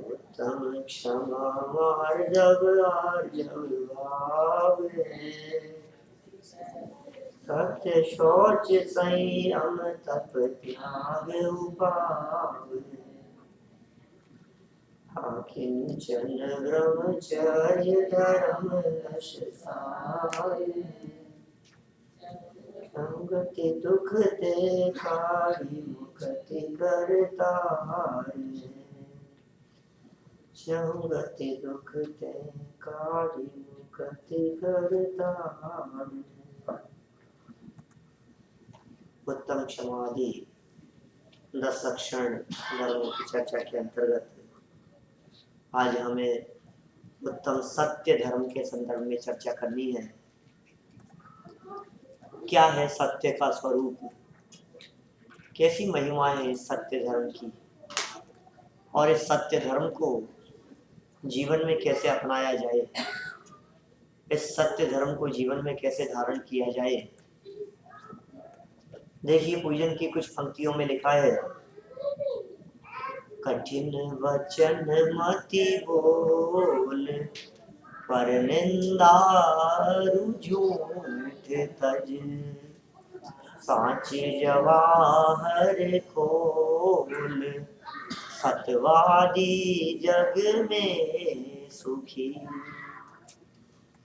उत्तम क्षमा आर्जव भावे, सत्य शौच संयम तप त्याग उपावे, किंचन ब्रह्मचर्य धर्म यश सारे, संगति दुख ते कारी मुक्ति करतारे, संगति दुख ते कारी मुक्ति करतारे। उत्तम क्षमादि 10 लक्षण धर्मों की चर्चा के अंतर्गत आज हमें उत्तम सत्य धर्म के संदर्भ में चर्चा करनी है। क्या है सत्य का स्वरूप, कैसी महिमाएं हैं इस सत्य धर्म की, और इस सत्य धर्म को जीवन में कैसे अपनाया जाए, इस सत्य धर्म को जीवन में कैसे धारण किया जाए। देखिए पूजन की कुछ पंक्तियों में लिखा है, कठिन वचन मति बोल, पर निंदा झूठ तज, साची जवाहर खोल, सतवादी जग में सुखी।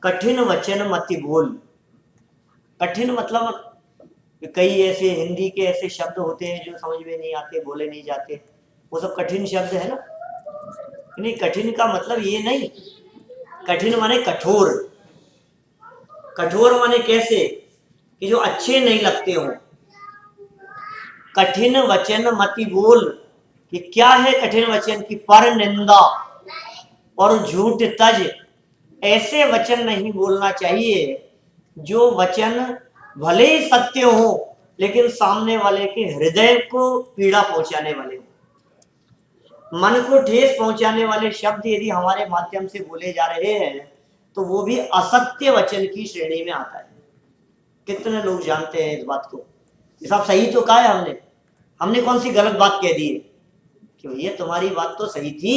कठिन वचन मति बोल, कठिन मतलब कई ऐसे हिंदी के ऐसे शब्द होते हैं जो समझ में नहीं आते, बोले नहीं जाते, वो सब कठिन शब्द है ना। नहीं, कठिन का मतलब ये नहीं, कठिन माने कठोर, कठोर माने कैसे कि जो अच्छे नहीं लगते हो। कठिन वचन मति बोल, कि क्या है कठिन वचन की, पर निंदा और झूठ तज, ऐसे वचन नहीं बोलना चाहिए जो वचन भले ही सत्य हो लेकिन सामने वाले के हृदय को पीड़ा पहुंचाने वाले हो। मन को ठेस पहुंचाने वाले शब्द यदि हमारे माध्यम से बोले जा रहे हैं तो वो भी असत्य वचन की श्रेणी में आता है। कितने लोग जानते हैं इस बात को, ये सब सही तो कहा है हमने, हमने कौन सी गलत बात कह दी है कि भैया तुम्हारी बात तो सही थी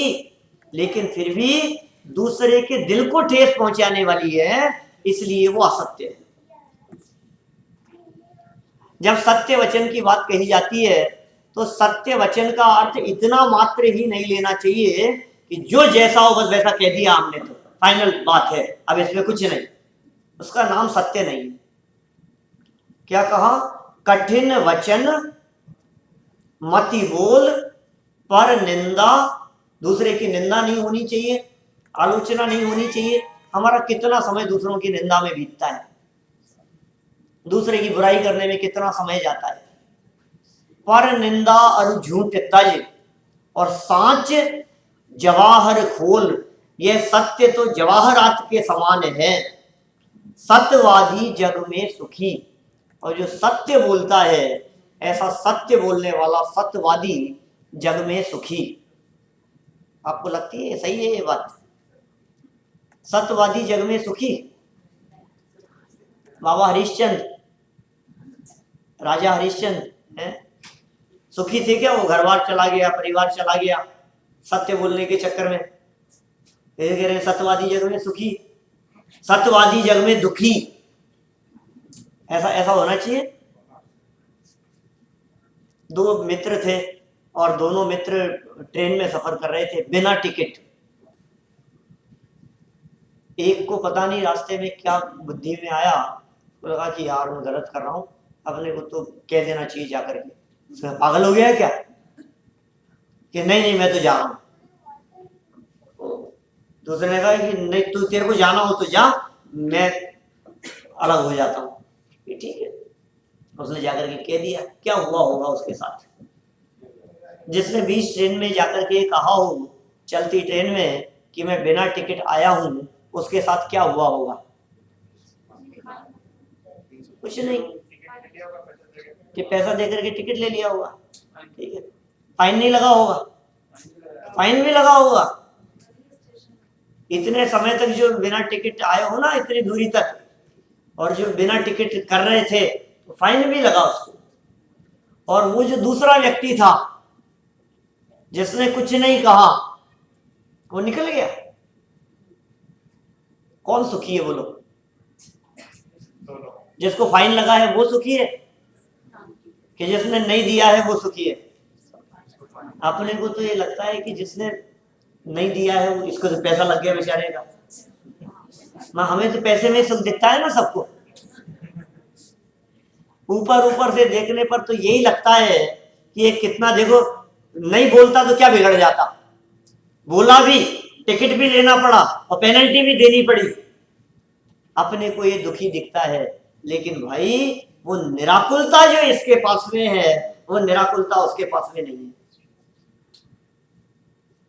लेकिन फिर भी दूसरे के दिल को ठेस पहुंचाने वाली है, इसलिए वो असत्य है। जब सत्य वचन की बात कही जाती है तो सत्य वचन का अर्थ इतना मात्र ही नहीं लेना चाहिए कि जो जैसा हो बस वैसा कह दिया हमने तो फाइनल बात है, अब इसमें कुछ नहीं, उसका नाम सत्य नहीं है। क्या कहा, कठिन वचन मति बोल, पर निंदा, दूसरे की निंदा नहीं होनी चाहिए, आलोचना नहीं होनी चाहिए। हमारा कितना समय दूसरों की निंदा में बीतता है, दूसरे की बुराई करने में कितना समय जाता है। पर निंदा और झूठ तज, और सांच जवाहर खोल, यह सत्य तो जवाहरात के समान है। सत्यवादी जग में सुखी, और जो सत्य बोलता है ऐसा सत्य बोलने वाला सत्यवादी जग में सुखी। आपको लगती है सही है ये बात, सत्यवादी जग में सुखी। बाबा हरिश्चंद्र, राजा हरिश्चंद्र है, सुखी थे क्या? वो घर बार चला गया, परिवार चला गया सत्य बोलने के चक्कर में। कह रहे सत्यवादी जग में सुखी, सत्यवादी जग में दुखी, ऐसा ऐसा होना चाहिए। दो मित्र थे और दोनों मित्र ट्रेन में सफर कर रहे थे बिना टिकट। एक को पता नहीं रास्ते में क्या बुद्धि में आया, तो लगा कि यार मैं गलत कर रहा हूं, अपने को तो कह देना चाहिए जाकर के। उसमें पागल हो गया है क्या कि नहीं नहीं मैं तो जा रहा हूं। दूसरे ने कहा कि नहीं तू, तेरे को जाना हो तो जा, मैं अलग हो जाता हूँ। ठीक है, उसने जाकर के कह दिया। क्या हुआ होगा उसके साथ? जिसने बीच ट्रेन में जाकर के कहा हो चलती ट्रेन में कि मैं बिना टिकट आया हूं, उसके साथ क्या हुआ होगा? कुछ नहीं, कि पैसा देकर के टिकट ले लिया होगा। ठीक है, फाइन नहीं लगा होगा, फाइन भी लगा होगा। इतने समय तक जो बिना टिकट आए हो ना, इतनी दूरी तक, और जो बिना टिकट कर रहे थे तो फाइन भी लगा उसको। और वो जो दूसरा व्यक्ति था जिसने कुछ नहीं कहा वो निकल गया। कौन सुखी है बोलो? जिसको फाइन लगा है वो सुखी है कि जिसने नहीं दिया है वो सुखी है? अपने को तो ये लगता है कि जिसने नहीं दिया है वो, इसको तो पैसा लग गया बेचारे का। ना हमें तो पैसे में सुख दिखता है ना सबको। ऊपर ऊपर से देखने पर तो यही लगता है कि ये कितना, देखो नहीं बोलता तो क्या बिगड़ जाता, बोला भी, टिकट भी लेना पड़ा और पेनल्टी भी देनी पड़ी। अपने को ये दुखी दिखता है, लेकिन भाई वो निराकुलता जो इसके पास में है वो निराकुलता उसके पास में नहीं है।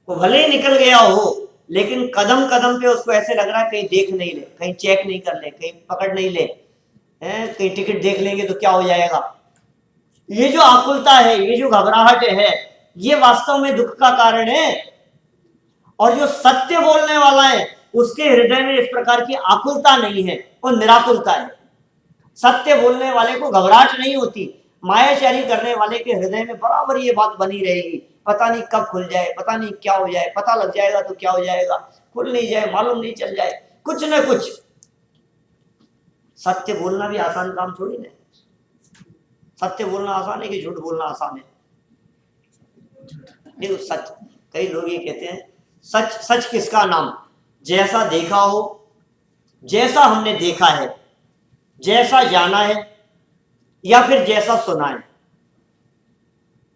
वो भले ही निकल गया हो, लेकिन कदम कदम पे उसको ऐसे लग रहा है कहीं देख नहीं ले, कहीं चेक नहीं कर ले, कहीं पकड़ नहीं ले, कहीं टिकट देख लेंगे तो क्या हो जाएगा। ये जो आकुलता है, ये जो घबराहट है, ये वास्तव में दुख का कारण है। और जो सत्य बोलने वाला है उसके हृदय में इस प्रकार की आकुलता नहीं है, वो निराकुलता है। सत्य बोलने वाले को घबराहट नहीं होती। मायाचारी करने वाले के हृदय में बराबर ये बात बनी रहेगी, पता नहीं कब खुल जाए, पता नहीं क्या हो जाए, पता लग जाएगा तो क्या हो जाएगा, खुल नहीं जाए, मालूम नहीं चल जाए, कुछ न कुछ। सत्य बोलना भी आसान काम थोड़ी ना। सत्य बोलना आसान है कि झूठ बोलना आसान है? देखो सच, कई लोग ये कहते हैं सच, सच किसका नाम? जैसा देखा हो, जैसा हमने देखा है, जैसा जाना है, या फिर जैसा सुना है,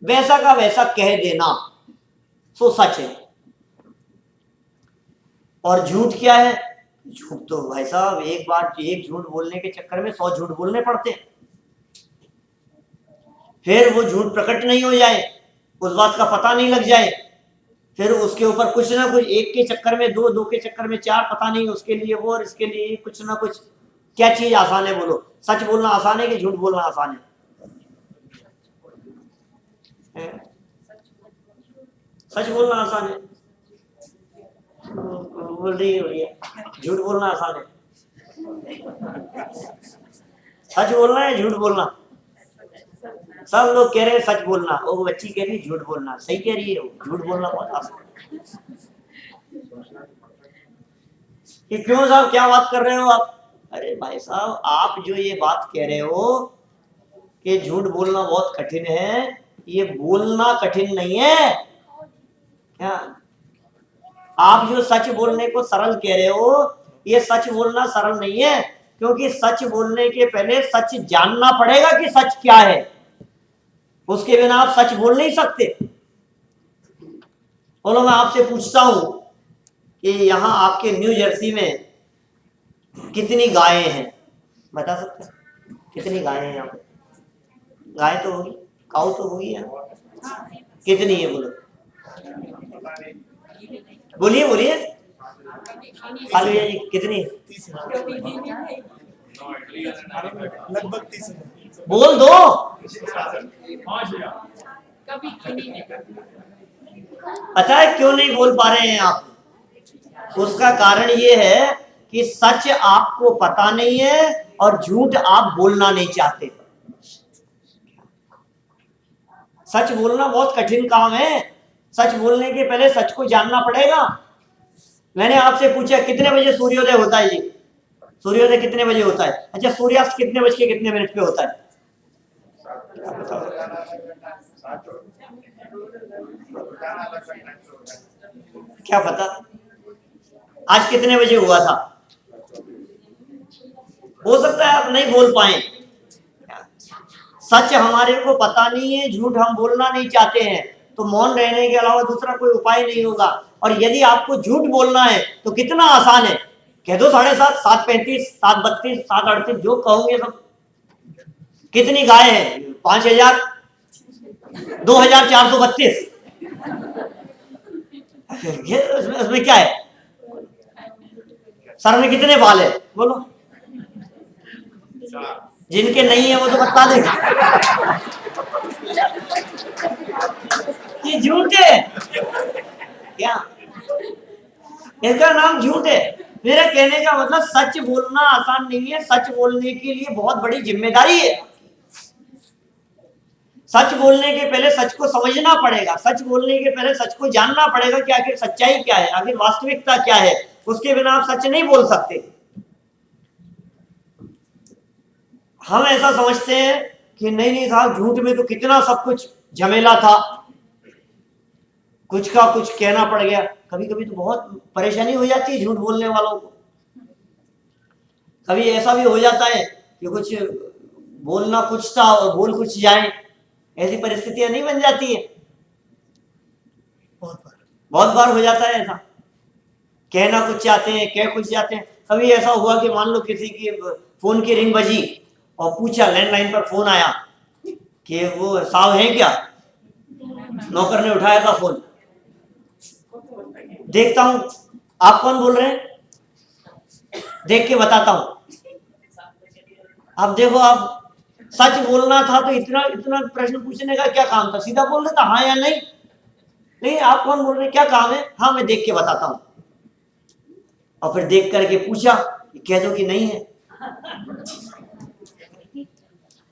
वैसा का वैसा कह देना, सो सच है। और झूठ क्या है? झूठ तो भाई साहब एक बार एक झूठ बोलने के चक्कर में 100 झूठ बोलने पड़ते हैं। फिर वो झूठ प्रकट नहीं हो जाए, उस बात का पता नहीं लग जाए, फिर उसके ऊपर कुछ ना कुछ, एक के चक्कर में दो, दो के चक्कर में 4, पता नहीं उसके लिए वो और इसके लिए कुछ ना कुछ। क्या चीज आसान है बोलो? सच बोलना आसान है कि झूठ बोलना आसान है? सच बोलना आसान है, बोल रही है। झूठ बोलना आसान है? सच बोलना है झूठ बोलना? सब लोग कह रहे हैं सच बोलना, और वो बच्ची कह रही है झूठ बोलना। सही कह रही है वो, झूठ बोलना बहुत आसान है। कि क्यों साहब क्या बात कर रहे हो आप? अरे भाई साहब, आप जो ये बात कह रहे हो कि झूठ बोलना बहुत कठिन है, ये बोलना कठिन नहीं है क्या? आप जो सच बोलने को सरल कह रहे हो, ये सच बोलना सरल नहीं है, क्योंकि सच बोलने के पहले सच जानना पड़ेगा कि सच क्या है। उसके बिना आप सच बोल नहीं सकते। बोलो, मैं आपसे पूछता हूं कि यहां आपके न्यू जर्सी में कितनी गायें हैं? बता सकते हैं? कितनी गायें हैं यहाँ पे? गाय तो होगी, काऊ तो होगी यहाँ। कितनी है बोलो? बोलिए बोलिए, खाली जी कितनी? लगभग 30। बोल दो। पता है क्यों नहीं बोल पा रहे हैं आप? उसका कारण ये है कि सच आपको पता नहीं है और झूठ आप बोलना नहीं चाहते। सच बोलना बहुत कठिन काम है। सच बोलने के पहले सच को जानना पड़ेगा। मैंने आपसे पूछा कितने बजे सूर्योदय होता है? जी, सूर्योदय कितने बजे होता है? अच्छा, सूर्यास्त कितने बज के कितने मिनट पे होता है? क्या पता आज कितने बजे हुआ था? हो सकता है आप नहीं बोल पाए। सच हमारे को पता नहीं है, झूठ हम बोलना नहीं चाहते हैं, तो मौन रहने के अलावा दूसरा कोई उपाय नहीं होगा। और यदि आपको झूठ बोलना है तो कितना आसान है, कह दो 7:30, 7:35, 7:32, 7:38, जो कहोगे सब। कितनी गाय है? 5000, 2432। उसमें क्या है? सर में कितने बाल है बोलो? जिनके नहीं है वो तो बता देगा। ये झूठ है क्या? इसका नाम झूठ है। मेरा कहने का मतलब सच बोलना आसान नहीं है। सच बोलने के लिए बहुत बड़ी जिम्मेदारी है। सच बोलने के पहले सच को समझना पड़ेगा, सच बोलने के पहले सच को जानना पड़ेगा कि आखिर सच्चाई क्या है, आखिर वास्तविकता क्या है। उसके बिना आप सच नहीं बोल सकते। हम ऐसा समझते हैं कि नहीं नहीं साहब, झूठ में तो कितना सब कुछ झमेला था, कुछ का कुछ कहना पड़ गया। कभी कभी तो बहुत परेशानी हो जाती है झूठ बोलने वालों को। कभी ऐसा भी हो जाता है कि कुछ बोलना कुछ था और बोल कुछ जाए, ऐसी परिस्थितियां नहीं बन जाती है? बहुत बार हो जाता है ऐसा, कहना कुछ चाहते हैं कह कुछ जाते हैं। कभी ऐसा हुआ कि मान लो किसी की फोन की रिंग बजी और पूछा, लैंडलाइन पर फोन आया कि वो साहब हैं क्या, नौकर ने उठाया था फोन, देखता हूं आप कौन बोल रहे हैं, देख के बताता हूं। अब देखो, आप सच बोलना था तो इतना इतना प्रश्न पूछने का क्या काम था, सीधा बोल देता हाँ या नहीं। नहीं, आप कौन बोल रहे हैं, क्या काम है, हाँ मैं देख के बताता हूं। और फिर देख करके पूछा, कह दो कि नहीं है।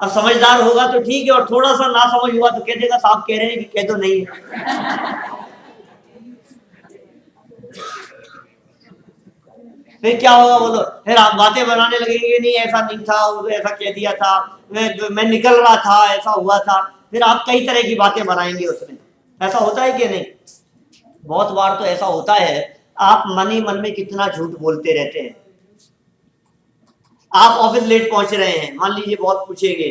अब समझदार होगा तो ठीक है, और थोड़ा सा ना समझ हुआ तो कह देगा साहब कह रहे हैं कि कह दो नहीं है। फिर क्या होगा बोलो, फिर आप बातें बनाने लगेंगे, नहीं ऐसा नहीं था, वो ऐसा कह दिया था, मैं निकल रहा था, ऐसा हुआ था। फिर आप कई तरह की बातें बनाएंगे उसमें। ऐसा होता है कि नहीं? बहुत बार तो ऐसा होता है, आप मन ही मन में कितना झूठ बोलते रहते हैं। आप ऑफिस लेट पहुंच रहे हैं, मान लीजिए बहुत पूछेंगे,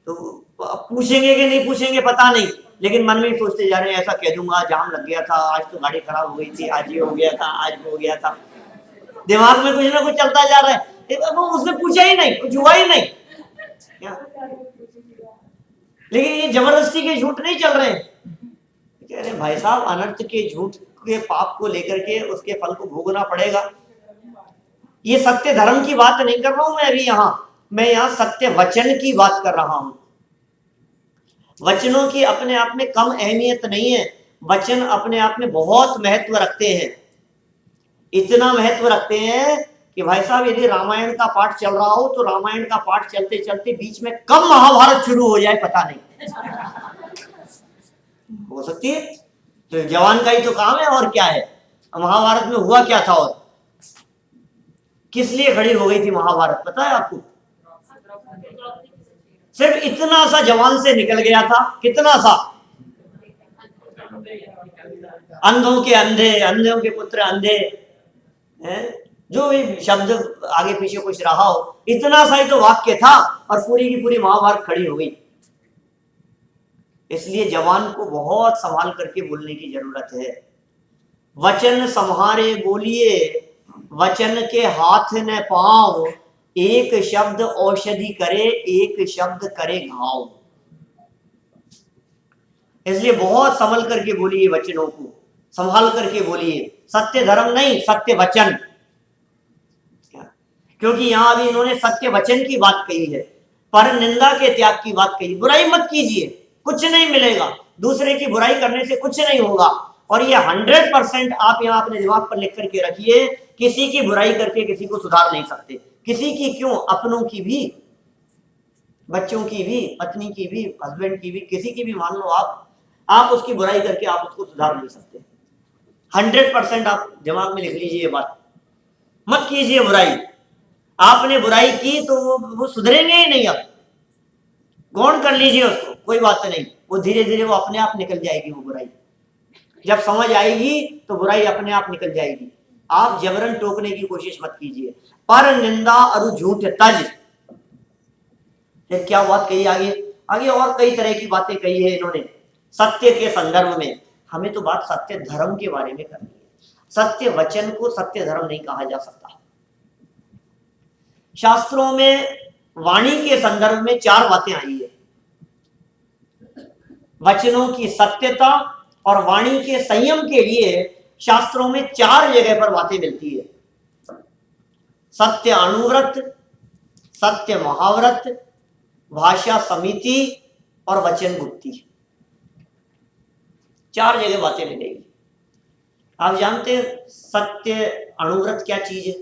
तो पूछेंगे कि नहीं पूछेंगे पता नहीं, लेकिन मन में ही सोचते जा रहे हैं ऐसा कह दूंगा, जाम लग गया था, आज तो गाड़ी खराब हो गई थी, आज ये हो गया था, आज वो हो गया था। दिमाग में कुछ ना कुछ चलता जा रहा है, वो उसने पूछा ही नहीं, कुछ हुआ ही नहीं। लेकिन ये जबरदस्ती के झूठ नहीं चल रहे हैं। कह रहे भाई साहब, अनर्थ के झूठ के पाप को लेकर के उसके फल को भोगना पड़ेगा। ये सत्य धर्म की बात नहीं कर रहा हूं मैं अभी यहां, मैं यहां सत्य वचन की बात कर रहा हूं। वचनों की अपने आप में कम अहमियत नहीं है, वचन अपने आप में बहुत महत्व रखते हैं। इतना महत्व रखते हैं कि भाई साहब, यदि रामायण का पाठ चल रहा हो तो रामायण का पाठ चलते चलते बीच में कब महाभारत शुरू हो जाए पता नहीं, हो सकती है। तो जवान का ही तो काम है, और क्या है। महाभारत में हुआ क्या था और किस लिए खड़ी हो गई थी महाभारत, पता है आपको? सिर्फ इतना सा जवान से निकल गया था, कितना सा, अंधों के अंधे, अंधों के पुत्र अंधे, जो भी शब्द आगे पीछे कुछ रहा हो, इतना सा ही तो वाक्य था और पूरी की पूरी महाभारत खड़ी हो गई। इसलिए जवान को बहुत संभाल करके बोलने की जरूरत है। वचन संहारे बोलिए, वचन के हाथ न पांव, एक शब्द औषधि करे, एक शब्द करे घाव। इसलिए बहुत संभल करके बोलिए, वचनों को संभाल करके बोलिए। सत्य धर्म नहीं, सत्य वचन। क्योंकि यहां अभी इन्होंने सत्य वचन की बात कही है, पर निंदा के त्याग की बात कही। बुराई मत कीजिए, कुछ नहीं मिलेगा, दूसरे की बुराई करने से कुछ नहीं होगा। और ये 100% आप यहां अपने दिमाग पर लिख करके रखिए, किसी की बुराई करके किसी को सुधार नहीं सकते। किसी की क्यों, अपनों की भी, बच्चों की भी, पत्नी की भी, हस्बैंड की भी, किसी की भी मान लो आप उसकी बुराई करके आप उसको सुधार नहीं सकते। 100% आप दिमाग में लिख लीजिए ये बात, मत कीजिए बुराई। आपने बुराई की तो वो सुधरेंगे ही नहीं। अब गौण कर लीजिए उसको, कोई बात नहीं, वो धीरे धीरे वो अपने आप निकल जाएगी। वो बुराई जब समझ आएगी तो बुराई अपने आप निकल जाएगी। आप जबरन टोकने की कोशिश मत कीजिए। पर निंदा और झूठ तज। क्या बात कही आगे, आगे और कई तरह की बातें कही है इन्होंने सत्य के संदर्भ में। हमें तो बात सत्य धर्म के बारे में करनी है। सत्य वचन को सत्य धर्म नहीं कहा जा सकता। शास्त्रों में वाणी के संदर्भ में 4 बातें आई है। वचनों की सत्यता और वाणी के संयम के लिए शास्त्रों में 4 जगह पर बातें मिलती है। सत्य अनुव्रत, सत्य महाव्रत, भाषा समिति और वचन गुप्ति। 4 जगह बातें मिलेगी। आप जानते हैं सत्य अनुव्रत क्या चीज है,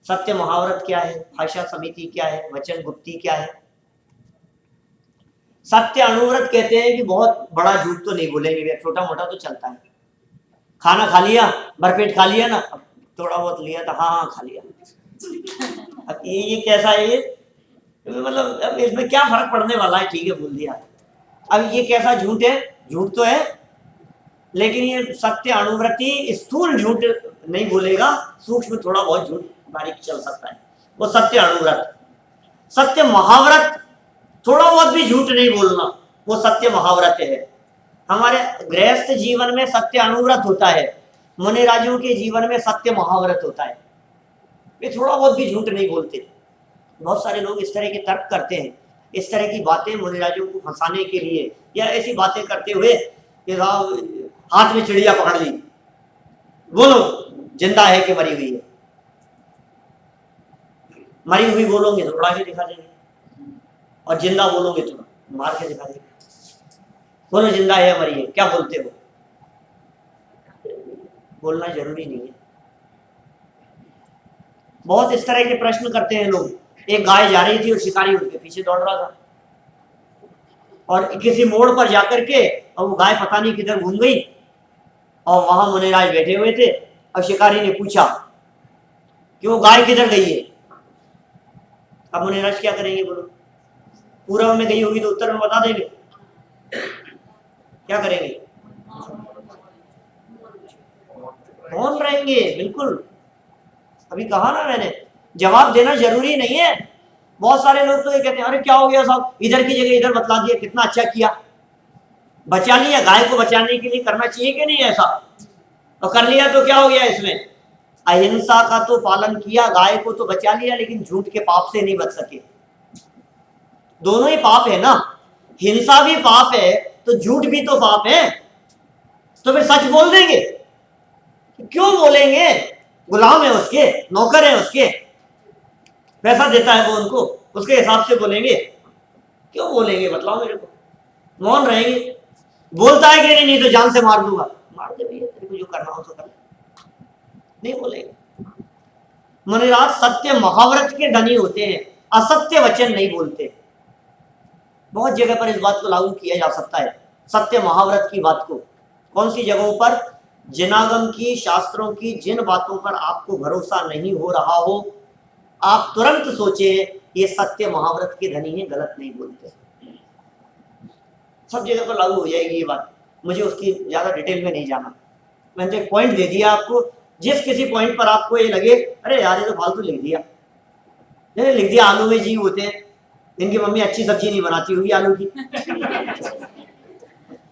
सत्य महाव्रत क्या है, भाषा समिति क्या है, वचन गुप्ति क्या है। सत्य अनुव्रत कहते हैं कि बहुत बड़ा झूठ तो नहीं बोलेंगे, छोटा मोटा तो चलता है। खाना खा लिया, भरपेट खा लिया ना, अब थोड़ा बहुत लिया था, हाँ खा लिया। अब ये कैसा है ये, मतलब अब इसमें क्या फर्क पड़ने वाला है, ठीक है बोल दिया। अब ये कैसा झूठ है, झूठ तो है, लेकिन ये सत्य अनुव्रति स्थूल झूठ नहीं बोलेगा, सूक्ष्म थोड़ा बहुत झूठ बारीक चल सकता है, वो सत्य अनुव्रत। सत्य महाव्रत, थोड़ा बहुत भी झूठ नहीं बोलना, वो सत्य महाव्रत है। हमारे गृहस्थ जीवन में सत्य अनुव्रत होता है, मुनि राजों के जीवन में सत्य महाव्रत होता है। वे थोड़ा बहुत भी झूठ नहीं बोलते। बहुत सारे लोग इस तरह के तर्क करते हैं, इस तरह की बातें मुनि राजों को फंसाने के लिए, या ऐसी बातें करते हुए कि हाथ में चिड़िया पकड़ ली, बोलो जिंदा है कि मरी हुई है। मरी हुई बोलोगे तो उड़ा के दिखा देंगे, और जिंदा बोलोगे तो मार के दिखा देंगे। बोलो जिंदा है मरी है, क्या बोलते हो? बोलना जरूरी नहीं है। बहुत इस तरह के प्रश्न करते हैं लोग। एक गाय जा रही थी और शिकारी उनके पीछे दौड़ रहा था, और किसी मोड़ पर जाकर के और वो गाय पता नहीं किधर घूम गई, और वहां मुनिराज बैठे हुए थे, और शिकारी ने पूछा कि वो गाय किधर गई है। अब मुनिराज क्या करेंगे बोलो? पूर्व में गई होगी तो उत्तर में बता देंगे, क्या करेंगे? मौन रहेंगे, बिल्कुल। अभी कहा ना मैंने, जवाब देना जरूरी नहीं है। बहुत सारे लोग तो ये कहते हैं, अरे क्या हो गया साहब, इधर की जगह इधर बतला दिया, कितना अच्छा किया, बचा लिया। गाय को बचाने के लिए करना चाहिए कि नहीं ऐसा? और कर लिया तो क्या हो गया इसमें? अहिंसा का तो पालन किया, गाय को तो बचा लिया, लेकिन झूठ के पाप से नहीं बच सके। दोनों ही पाप है ना, हिंसा भी पाप है तो झूठ भी तो पाप है। तो फिर सच बोल देंगे, क्यों बोलेंगे? गुलाम है उसके, नौकर है उसके, पैसा देता है वो उनको, उसके हिसाब से बोलेंगे। क्यों बोलेंगे बताओ मेरे को? मौन रहेंगे। बोलता है कि नहीं तो जान से मार दूंगा, मार दे भैया, तेरे को जो करना हो तो कर, नहीं बोलेंगे। मुनिराज सत्य महाव्रत के धनी होते हैं, असत्य वचन नहीं बोलते। बहुत जगह पर इस बात को लागू किया जा सकता है, सत्य महाव्रत की बात को। कौन सी जगहों पर? जिनागम की, शास्त्रों की जिन बातों पर आपको भरोसा नहीं हो रहा हो, आप तुरंत सोचे ये सत्य महाव्रत के धनी हैं, गलत नहीं बोलते। सब जगह पर लागू हो जाएगी ये बात, मुझे उसकी ज्यादा डिटेल में नहीं जाना। मैंने एक पॉइंट दे दिया आपको, जिस किसी पॉइंट पर आपको ये लगे अरे यार ये तो फालतू लिख दिया, लिख दिया आलू में जीव होते हैं, इनकी मम्मी अच्छी सब्जी नहीं बनाती होगी आलू की,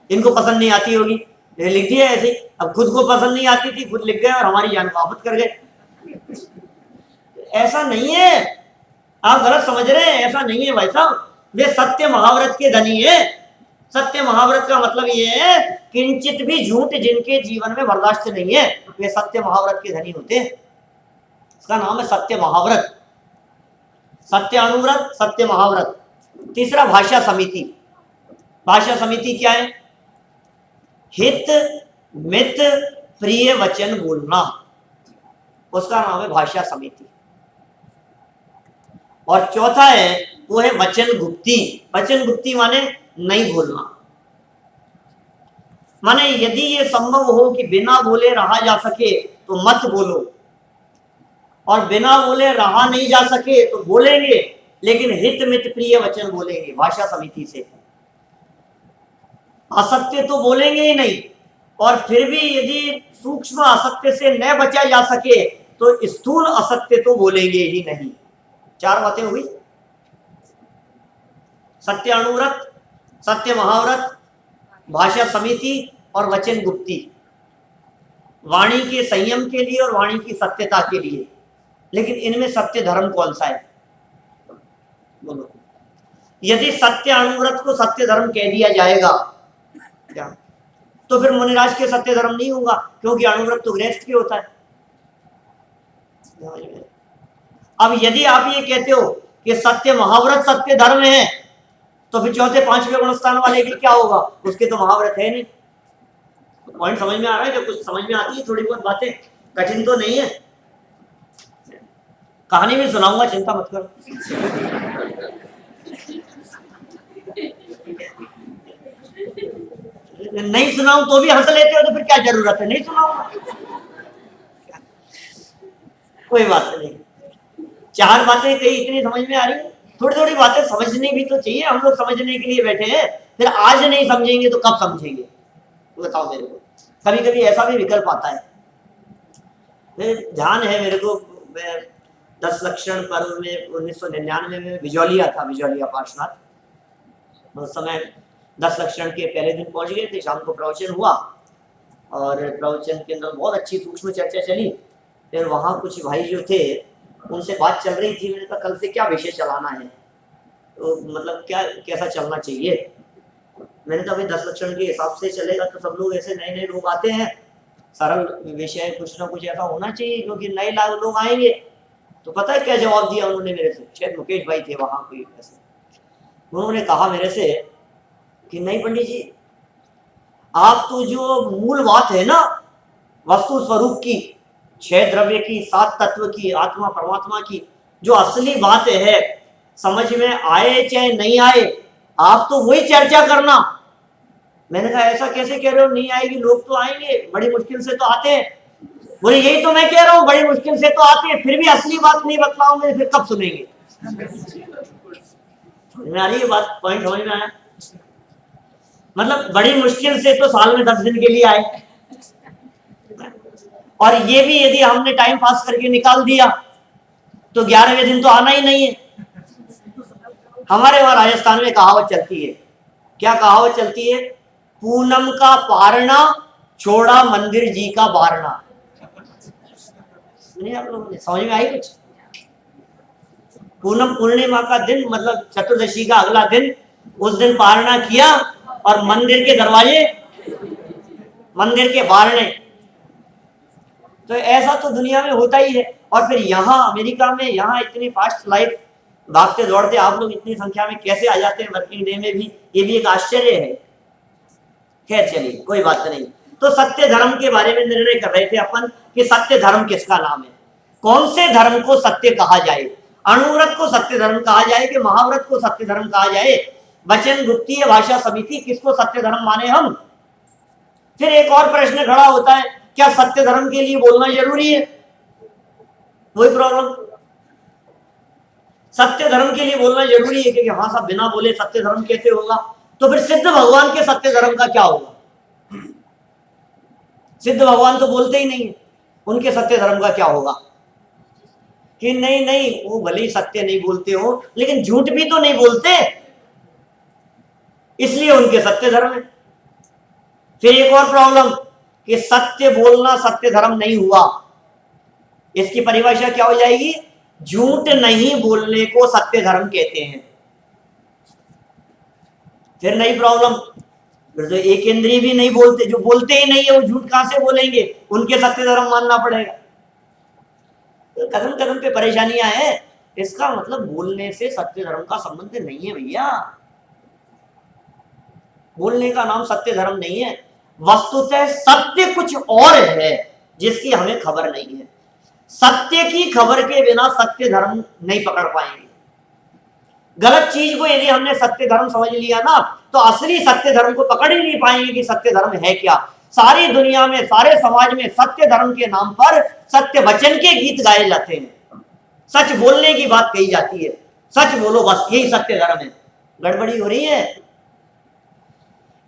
इनको पसंद नहीं आती होगी, लिख दिया ऐसे। अब खुद को पसंद नहीं आती थी, खुद लिख गए और हमारी जान को आफत कर गए। ऐसा नहीं है, आप गलत समझ रहे हैं, ऐसा नहीं है भाई साहब। वे सत्य महाव्रत के धनी है। सत्य महाव्रत का मतलब ये है, किंचित भी झूठ जिनके जीवन में बर्दाश्त नहीं है, वे सत्य महाव्रत के धनी होते हैं। इसका नाम है सत्य महाव्रत। सत्य अनुव्रत, सत्य महाव्रत। तीसरा भाषा समिति। भाषा समिति क्या है? हित मित प्रिय वचन बोलना, उसका नाम है भाषा समिति। और चौथा है वो है वचन गुप्ती। वचन गुप्ती माने नहीं बोलना, माने यदि ये संभव हो कि बिना बोले रहा जा सके तो मत बोलो, और बिना बोले रहा नहीं जा सके तो बोलेंगे, लेकिन हित मित प्रिय वचन बोलेंगे भाषा समिति से। असत्य तो बोलेंगे ही नहीं, और फिर भी यदि सूक्ष्म असत्य से न बचा जा सके तो स्थूल असत्य तो बोलेंगे ही नहीं। चार बातें हुई, सत्य अनुव्रत, सत्य महाव्रत, भाषा समिति और वचन गुप्ती। वाणी के संयम के लिए और वाणी की सत्यता के लिए। लेकिन इनमें सत्य धर्म कौन सा है बोलो? यदि सत्य अनुव्रत को सत्य धर्म कह दिया जाएगा क्या, तो फिर मुनिराज के सत्य धर्म नहीं होगा, क्योंकि अनुव्रत तो गृहस्थ के होता है। अब यदि आप ये कहते हो कि सत्य महाव्रत सत्य धर्म है, तो फिर चौथे पांचवें गुणस्थान वाले की क्या होगा? उसके तो महाव्रत है नहीं। पॉइंट समझ में आ रहा है? जो कुछ समझ में आती है थोड़ी बहुत बातें, कठिन तो नहीं है। कहानी भी सुनाऊंगा, चिंता मत करो। नहीं सुनाऊं तो भी हंस लेते हो, तो फिर क्या जरूरत है, नहीं सुनाऊंगा। कोई बात नहीं, 4 बातें कही इतनी समझ में आ रही है, थोड़ी थोड़ी बातें समझनी भी तो चाहिए। हम लोग समझने के लिए बैठे हैं, फिर आज नहीं समझेंगे तो कब समझेंगे बताओ मेरे को। कभी कभी ऐसा भी विकल्प आता है। फिर ध्यान है मेरे को, मैं 10 लक्षण पर्व में 1999 में बिजौलिया था, बिजौलिया पार्श्वनाथ। उस समय 10 लक्षण के पहले दिन पहुंच गए थे, शाम को प्रवचन हुआ और प्रवचन के अंदर बहुत अच्छी सूक्ष्म चर्चा चली। फिर वहाँ कुछ भाई जो थे उनसे बात चल रही थी, मैंने कहा कल से क्या विषय चलाना है, तो मतलब क्या कैसा चलना चाहिए। मैंने कहा भाई 10 लक्षण के हिसाब से चलेगा तो सब लोग ऐसे नए नए लोग आते हैं, सरल विषय कुछ ना कुछ ऐसा होना चाहिए, क्योंकि नए लोग आएंगे। तो पता है क्या जवाब दिया उन्होंने मेरे से, शायद मुकेश भाई थे वहाँ कोई ऐसे, उन्होंने कहा मेरे से कि नहीं पंडित जी, आप तो जो मूल बात है ना वस्तु स्वरूप की, 6 द्रव्य की, 7 तत्व की, आत्मा परमात्मा की, जो असली बात है, समझ में आए चाहे नहीं आए, आप तो वही चर्चा करना। मैंने कहा ऐसा कैसे कह रहे हो, नहीं आएगी, लोग तो आएंगे, बड़ी मुश्किल से तो आते हैं। बोले यही तो मैं कह रहा हूँ, बड़ी मुश्किल से तो आते हैं, फिर भी असली बात नहीं बतलाऊंगे, फिर कब सुनेंगे। समझ में आ रही है बात, पॉइंट समझ में आया। मतलब बड़ी मुश्किल से तो साल में 10 दिन के लिए आए, और ये भी यदि हमने टाइम पास करके निकाल दिया तो 11वें दिन तो आना ही नहीं है। हमारे वहां राजस्थान में कहावत चलती है, क्या कहावत चलती है, पूनम का पारना छोड़ा मंदिर जी का बारना। सुनिए आप लोगों ने, समझ में आई कुछ। पूनम पूर्णिमा का दिन, मतलब चतुर्दशी का अगला दिन, उस दिन पारना किया और मंदिर के दरवाजे, मंदिर के बारने। तो ऐसा तो दुनिया में होता ही है। और फिर यहाँ अमेरिका में, यहाँ इतनी फास्ट लाइफ, भागते दौड़ते आप लोग इतनी संख्या में कैसे आ जाते हैं वर्किंग डे में भी, ये भी एक आश्चर्य है। खैर चलिए कोई बात नहीं। तो सत्य धर्म के बारे में निर्णय कर रहे थे अपन कि सत्य धर्म किसका नाम है, कौन से धर्म को सत्य कहा जाए। अणुव्रत को सत्य धर्म कहा जाए कि महाव्रत को सत्य धर्म कहा जाए, वचन गुप्तीय भाषा समिति किसको सत्य धर्म माने हम। फिर एक और प्रश्न खड़ा होता है, क्या सत्य धर्म के लिए बोलना जरूरी है, वही प्रॉब्लम। सत्य धर्म के लिए बोलना जरूरी है, क्योंकि हाँ साहब बिना बोले सत्य धर्म कैसे होगा। तो फिर सिद्ध भगवान के सत्य धर्म का क्या होगा। सिद्ध भगवान तो बोलते ही नहीं है, उनके सत्य धर्म का क्या होगा। कि नहीं नहीं, वो भले ही सत्य नहीं बोलते हो लेकिन झूठ भी तो नहीं बोलते, इसलिए उनके सत्य धर्म है। फिर एक और प्रॉब्लम कि सत्य बोलना सत्य धर्म नहीं हुआ, इसकी परिभाषा क्या हो जाएगी, झूठ नहीं बोलने को सत्य धर्म कहते हैं। फिर नई प्रॉब्लम, फिर तो एक इंद्रिय भी नहीं बोलते, जो बोलते ही नहीं है वो झूठ कहां से बोलेंगे, उनके सत्य धर्म मानना पड़ेगा। तो कदम कदम पे परेशानियां हैं। इसका मतलब बोलने से सत्य धर्म का संबंध नहीं है भैया, बोलने का नाम सत्य धर्म नहीं है। वस्तुतः सत्य कुछ और है जिसकी हमें खबर नहीं है। सत्य की खबर के बिना सत्य धर्म नहीं पकड़ पाएंगे। गलत चीज को यदि हमने सत्य धर्म समझ लिया ना, तो असली सत्य धर्म को पकड़ ही नहीं पाएंगे कि सत्य धर्म है क्या। सारी दुनिया में, सारे समाज में सत्य धर्म के नाम पर सत्य वचन के गीत गाए जाते हैं, सच बोलने की बात कही जाती है, सच बोलो बस यही सत्य धर्म है। गड़बड़ी हो रही है।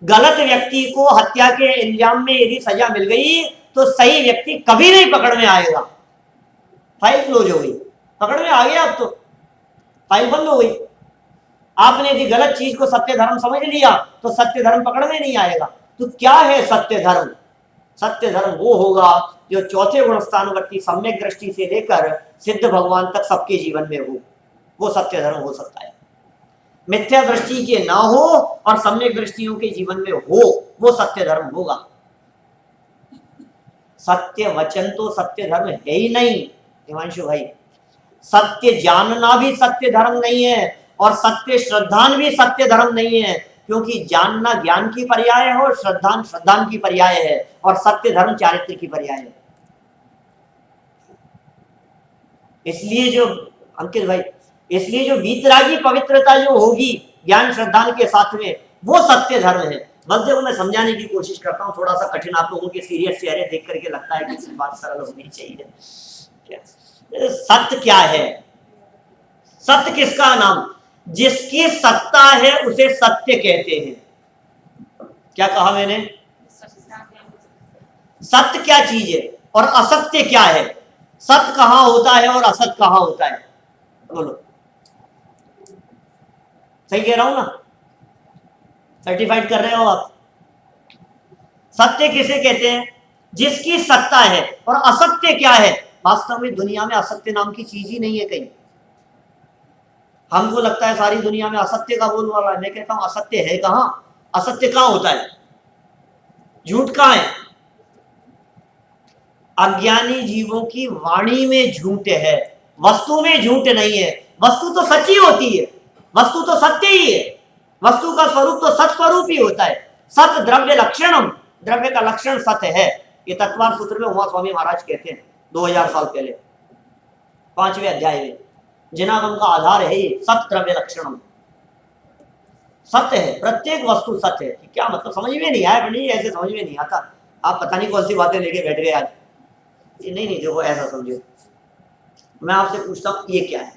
गलत व्यक्ति को हत्या के इल्जाम में यदि सजा मिल गई तो सही व्यक्ति कभी नहीं पकड़ में आएगा। फाइल क्लोज हो गई, पकड़ में आ गया, अब तो फाइल बंद हो गई। आपने यदि गलत चीज को सत्य धर्म समझ लिया तो सत्य धर्म पकड़ में नहीं आएगा। तो क्या है सत्य धर्म। सत्य धर्म वो होगा जो चौथे गुण स्थानवर्ती सम्यक दृष्टि से लेकर सिद्ध भगवान तक सबके जीवन में हो, वो सत्य धर्म हो सकता है। मिथ्या दृष्टि के ना हो और सम्यक दृष्टियों के जीवन में हो, वो सत्य धर्म होगा। सत्य वचन तो सत्य धर्म है ही नहीं हिमांशु भाई। सत्य जानना भी सत्य धर्म नहीं है और सत्य श्रद्धान भी सत्य धर्म नहीं है, क्योंकि जानना ज्ञान की पर्याय है और श्रद्धान श्रद्धान की पर्याय है और सत्य धर्म चारित्र की पर्याय है। इसलिए जो अंकित भाई, इसलिए जो वीतरागी पवित्रता जो होगी ज्ञान श्रद्धान के साथ में, वो सत्य धर्म है। बस देखो मैं समझाने की कोशिश करता हूँ, थोड़ा सा कठिन, आप लोगों के सीरियस चेहरे देख करके लगता है कि बात सरल होनी चाहिए। क्या सत्य क्या है? सत्य किसका नाम? जिसकी सत्ता है उसे सत्य कहते हैं। क्या कहा मैंने? सत्य क्या चीज है और असत्य क्या है? सत्य कहां होता है और असत्य कहां होता है? बोलो, सही कह रहा हूं ना? सर्टिफाइड कर रहे हो आप? सत्य किसे कहते हैं? जिसकी सत्ता है। और असत्य क्या है? वास्तव में दुनिया में असत्य नाम की चीज ही नहीं है कहीं। हमको लगता है सारी दुनिया में असत्य का बोलबाला है। मैं कहता हूं असत्य है कहां? असत्य कहां होता है? झूठ कहां है? अज्ञानी जीवों की वाणी में झूठ है, वस्तु में झूठ नहीं है। वस्तु तो सच्ची होती है, वस्तु तो सत्य ही है, वस्तु का स्वरूप तो सत स्वरूप ही होता है। सत द्रव्य लक्षणम, द्रव्य का लक्षण सत्य है। ये तत्वार सूत्र में उमा स्वामी महाराज कहते हैं 2000 साल पहले 5वें अध्याय में। जिनागम का आधार है ये सत द्रव्य लक्षणम। सत्य है, प्रत्येक वस्तु सत्य है। क्या मतलब समझ में नहीं आया? नहीं, ऐसे समझ में नहीं आता। आप पता नहीं कौन सी बातें लेके बैठ गए आज। नहीं नहीं, देखो ऐसा समझो, मैं आपसे पूछता हूं ये क्या है?